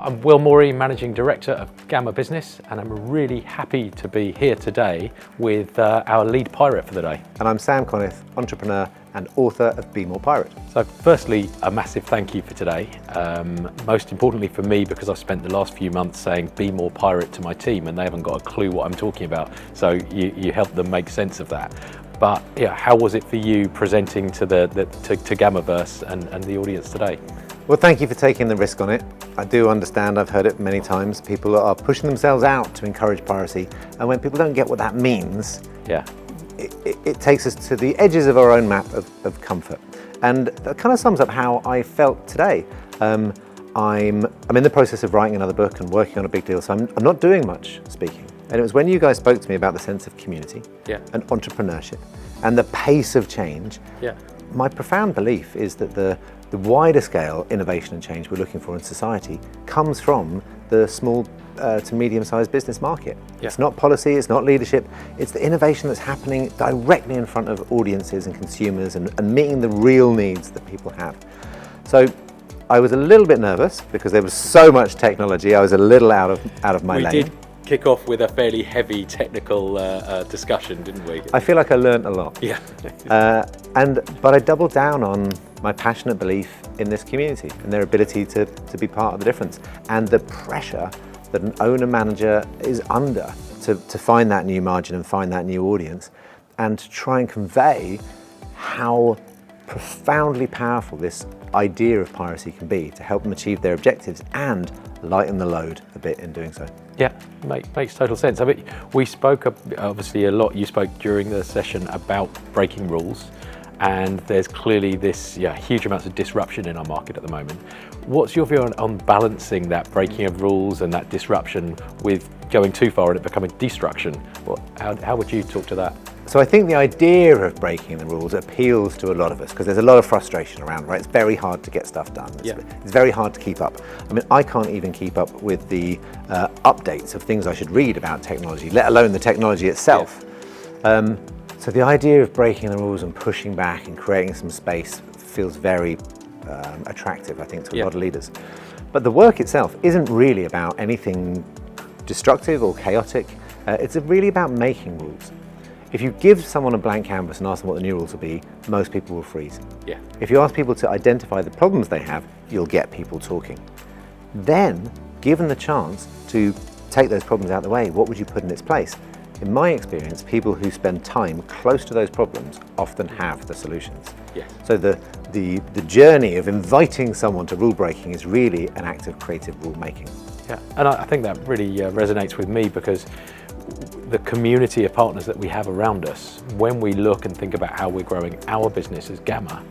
I'm Will Morey, Managing Director of Gamma Business, and I'm really happy to be here today with our lead pirate for the day. And I'm Sam Conniff, entrepreneur and author of Be More Pirate. So firstly, a massive thank you for today. Most importantly for me, because I've spent the last few months saying Be More Pirate to my team and they haven't got a clue what I'm talking about. So you helped them make sense of that. But yeah, how was it for you presenting to Gammaverse and the audience today? Well, thank you for taking the risk on it. I do understand, I've heard it many times, people are pushing themselves out to encourage piracy, and when people don't get what that means, it takes us to the edges of our own map of comfort. And that kind of sums up how I felt today. I'm in the process of writing another book and working on a big deal, so I'm not doing much speaking. And it was when you guys spoke to me about the sense of community and entrepreneurship and the pace of change. My profound belief is that the wider scale innovation and change we're looking for in society comes from the small to medium-sized business market. It's not policy, it's not leadership, it's the innovation that's happening directly in front of audiences and consumers and meeting the real needs that people have. So I was a little bit nervous because there was so much technology. I was a little out of my lane. We did kick off with a fairly heavy technical discussion, didn't we? I feel like I learned a lot. But I doubled down on my passionate belief in this community and their ability to be part of the difference, and the pressure that an owner manager is under to find that new margin and find that new audience, and to try and convey how profoundly powerful this idea of piracy can be to help them achieve their objectives and lighten the load a bit in doing so. Yeah, makes total sense. I mean, we spoke obviously a lot. You spoke during the session about breaking rules, and there's clearly this huge amounts of disruption in our market at the moment. What's your view on balancing that breaking of rules and that disruption with going too far and it becoming destruction? How would you talk to that? So I think the idea of breaking the rules appeals to a lot of us because there's a lot of frustration around, right? It's very hard to get stuff done. It's very hard to keep up. I mean, I can't even keep up with the updates of things I should read about technology, let alone the technology itself. So the idea of breaking the rules and pushing back and creating some space feels very attractive, I think, to a lot of leaders. But the work itself isn't really about anything destructive or chaotic. It's really about making rules. If you give someone a blank canvas and ask them what the new rules will be, most people will freeze. If you ask people to identify the problems they have, you'll get people talking. Then, given the chance to take those problems out of the way, what would you put in its place? In my experience, people who spend time close to those problems often have the solutions. So the journey of inviting someone to rule breaking is really an act of creative rule making. And I think that really resonates with me because the community of partners that we have around us, when we look and think about how we're growing our business as Gamma,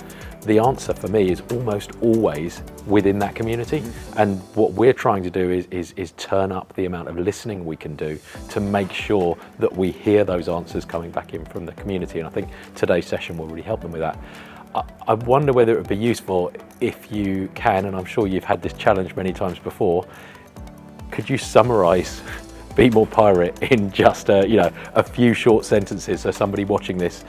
the answer for me is almost always within that community. And what we're trying to do is turn up the amount of listening we can do to make sure that we hear those answers coming back in from the community. And I think today's session will really help them with that. I wonder whether it would be useful if you can, and I'm sure you've had this challenge many times before, could you summarize Be More Pirate in just a few short sentences so somebody watching this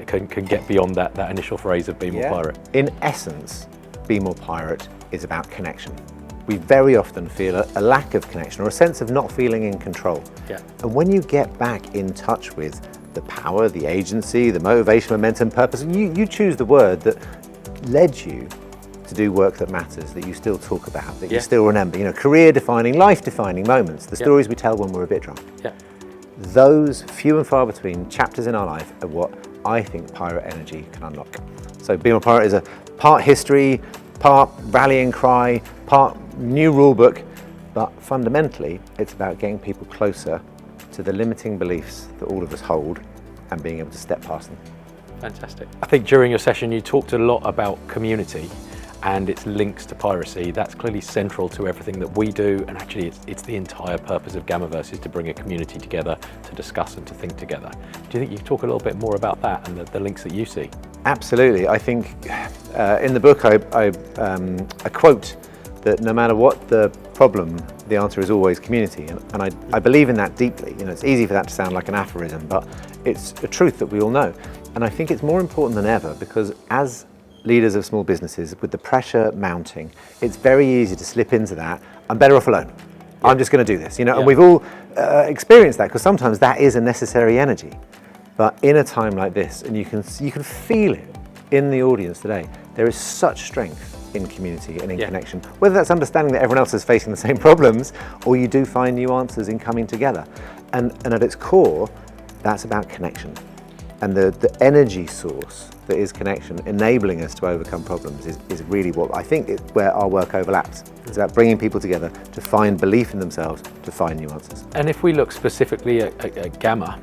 can get beyond that initial phrase of Be More Pirate? In essence, Be More Pirate is about connection. We very often feel a lack of connection or a sense of not feeling in control. And when you get back in touch with the power, the agency, the motivation, momentum, purpose, you choose the word that led you to do work that matters, that you still talk about, that you still remember, career-defining, life-defining moments, the stories we tell when we're a bit drunk. Those few and far between chapters in our life are what I think pirate energy can unlock. So Be More Pirate is a part history, part rallying cry, part new rule book, but fundamentally it's about getting people closer to the limiting beliefs that all of us hold and being able to step past them. Fantastic. I think during your session you talked a lot about community and its links to piracy. That's clearly central to everything that we do, and actually it's the entire purpose of Gammaverse is to bring a community together to discuss and to think together. Do you think you could talk a little bit more about that and the links that you see? Absolutely. I think in the book I quote that no matter what the problem, the answer is always community, and I believe in that deeply. It's easy for that to sound like an aphorism, but it's a truth that we all know. And I think it's more important than ever because as leaders of small businesses, with the pressure mounting, it's very easy to slip into that. I'm better off alone. Yeah. I'm just going to do this, and we've all experienced that, because sometimes that is a necessary energy. But in a time like this, and you can feel it in the audience today, there is such strength in community and in connection, whether that's understanding that everyone else is facing the same problems, or you do find new answers in coming together. And at its core, that's about connection. And the energy source that is connection, enabling us to overcome problems, is really what I think is where our work overlaps. It's about bringing people together to find belief in themselves, to find new answers. And if we look specifically at Gamma,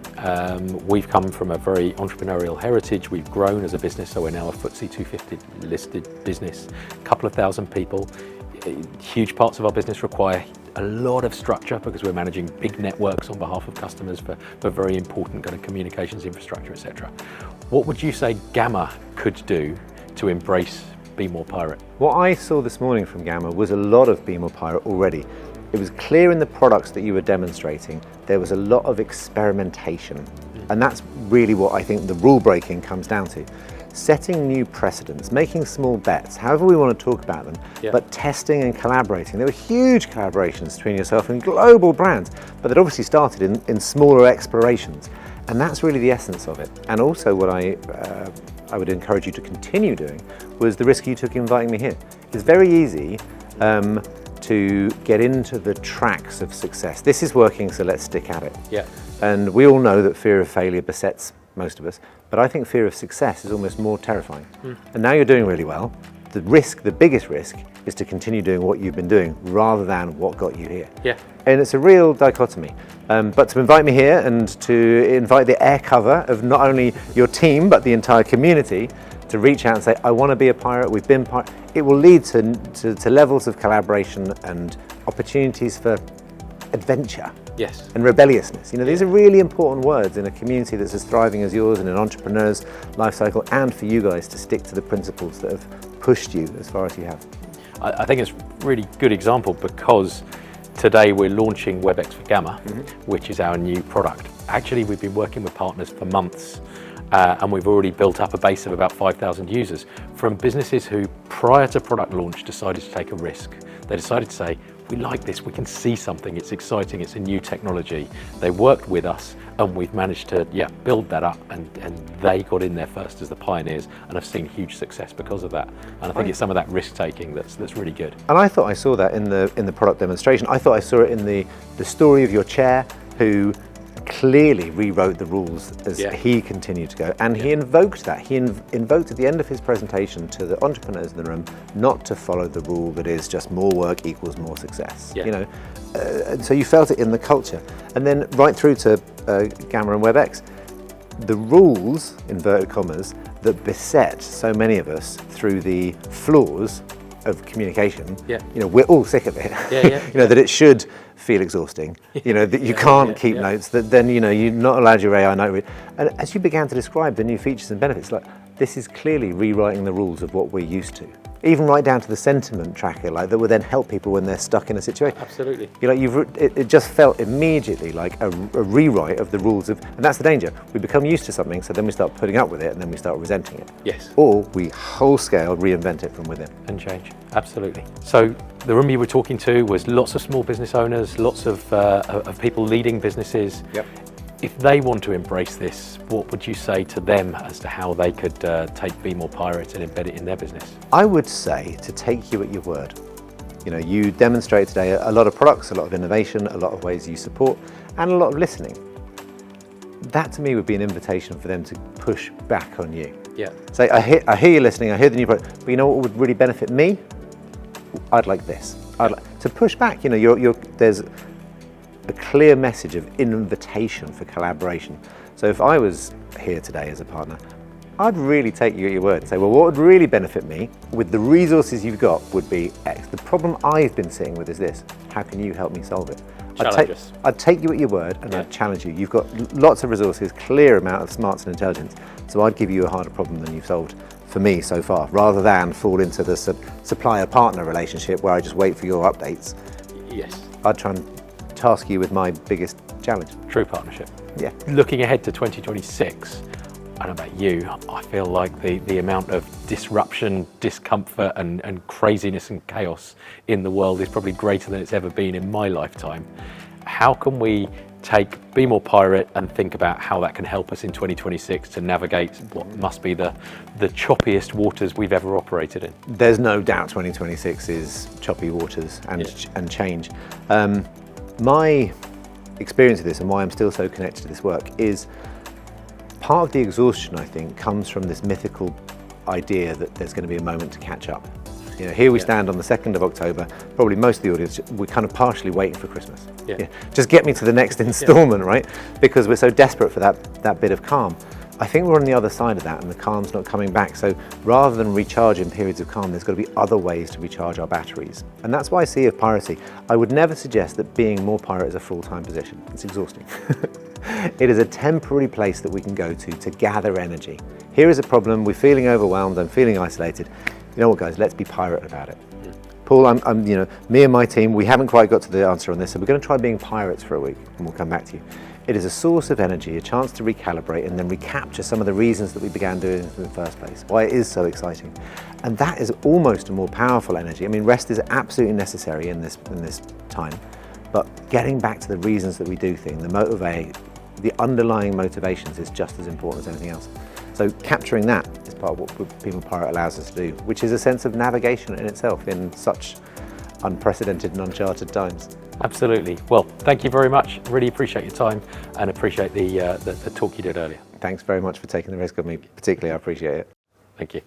we've come from a very entrepreneurial heritage. We've grown as a business, so we're now a FTSE 250 listed business, a couple of thousand people. Huge parts of our business require a lot of structure, because we're managing big networks on behalf of customers for very important kind of communications infrastructure, etc. What would you say Gamma could do to embrace Be More Pirate? What I saw this morning from Gamma was a lot of Be More Pirate already. It was clear in the products that you were demonstrating, there was a lot of experimentation. And that's really what I think the rule breaking comes down to. Setting new precedents, making small bets, however we want to talk about them, but testing and collaborating. There were huge collaborations between yourself and global brands, but they'd obviously started in smaller explorations. And that's really the essence of it. And also what I would encourage you to continue doing was the risk you took inviting me here. It's very easy to get into the tracks of success. This is working, so let's stick at it. Yeah. And we all know that fear of failure besets most of us, but I think fear of success is almost more terrifying. And now you're doing really well. The biggest risk, is to continue doing what you've been doing rather than what got you here. Yeah. And it's a real dichotomy. But to invite me here and to invite the air cover of not only your team, but the entire community to reach out and say, I want to be a pirate, we've been pirate, it will lead to levels of collaboration and opportunities for adventure. Yes. And rebelliousness. These are really important words in a community that's as thriving as yours, in an entrepreneur's life cycle, and for you guys to stick to the principles that have pushed you as far as you have. I think it's a really good example, because today we're launching WebEx for Gamma, which is our new product. Actually, we've been working with partners for months, and we've already built up a base of about 5,000 users from businesses who, prior to product launch, decided to take a risk. They decided to say, we like this, we can see something, it's exciting, it's a new technology. They worked with us, and we've managed to build that up, and they got in there first as the pioneers, and have seen huge success because of that. And I think it's some of that risk taking that's really good. And I thought I saw that in the product demonstration. I thought I saw it in the story of your chair, who clearly rewrote the rules as he continued to go, and he invoked that. He invoked at the end of his presentation to the entrepreneurs in the room not to follow the rule that is just more work equals more success. And so you felt it in the culture, and then right through to Gamma and WebEx, the rules, inverted commas, that beset so many of us through the flaws of communication. We're all sick of it. That it should feel exhausting. That you can't keep notes. That then you're not allowed your AI note read. And as you began to describe the new features and benefits, like, this is clearly rewriting the rules of what we're used to. Even right down to the sentiment tracker, like, that will then help people when they're stuck in a situation. Absolutely. It just felt immediately like a rewrite of the rules of, and that's the danger. We become used to something, so then we start putting up with it, and then we start resenting it. Yes. Or we whole scale reinvent it from within. And change. Absolutely. So the room you were talking to was lots of small business owners, lots of people leading businesses. Yep. If they want to embrace this, what would you say to them as to how they could take Be More Pirate and embed it in their business? I would say to take you at your word. You demonstrated today a lot of products, a lot of innovation, a lot of ways you support, and a lot of listening. That to me would be an invitation for them to push back on you. Yeah. Say, I hear you listening, I hear the new product, but you know what would really benefit me? I'd like this. I'd like to push back. There's a clear message of invitation for collaboration. So if I was here today as a partner, I'd really take you at your word and say, well, what would really benefit me with the resources you've got would be X. The problem I've been sitting with is this. How can you help me solve it? I'd take you at your word, and I'd challenge you. You've got lots of resources, clear amount of smarts and intelligence. So I'd give you a harder problem than you've solved for me so far, rather than fall into the supplier-partner relationship where I just wait for your updates. Yes. I'd try and task you with my biggest challenge. True partnership. Yeah. Looking ahead to 2026, I don't know about you, I feel like the amount of disruption, discomfort and craziness and chaos in the world is probably greater than it's ever been in my lifetime. How can we Be More Pirate and think about how that can help us in 2026 to navigate what must be the choppiest waters we've ever operated in? There's no doubt 2026 is choppy waters and change. My experience of this and why I'm still so connected to this work is part of the exhaustion, I think, comes from this mythical idea that there's going to be a moment to catch up. You know, here we stand on the 2nd of October, probably most of the audience, we're kind of partially waiting for Christmas. Just get me to the next instalment, right? Because we're so desperate for that bit of calm. I think we're on the other side of that and the calm's not coming back. So rather than recharge in periods of calm, there's got to be other ways to recharge our batteries. And that's why I see of piracy. I would never suggest that being more pirate is a full-time position. It's exhausting. It is a temporary place that we can go to gather energy. Here is a problem, we're feeling overwhelmed, I'm feeling isolated. You know what, guys, let's be pirate about it. Paul, me and my team, we haven't quite got to the answer on this, so we're going to try being pirates for a week, and we'll come back to you. It is a source of energy, a chance to recalibrate and then recapture some of the reasons that we began doing it in the first place, why it is so exciting. And that is almost a more powerful energy. I mean, rest is absolutely necessary in this time, but getting back to the reasons that we do things, the underlying motivations is just as important as anything else. So capturing that is part of what Be More Pirate allows us to do, which is a sense of navigation in itself in such unprecedented and uncharted times. Absolutely. Well, thank you very much. Really appreciate your time and appreciate the talk you did earlier. Thanks very much for taking the risk of me, particularly I appreciate it. Thank you.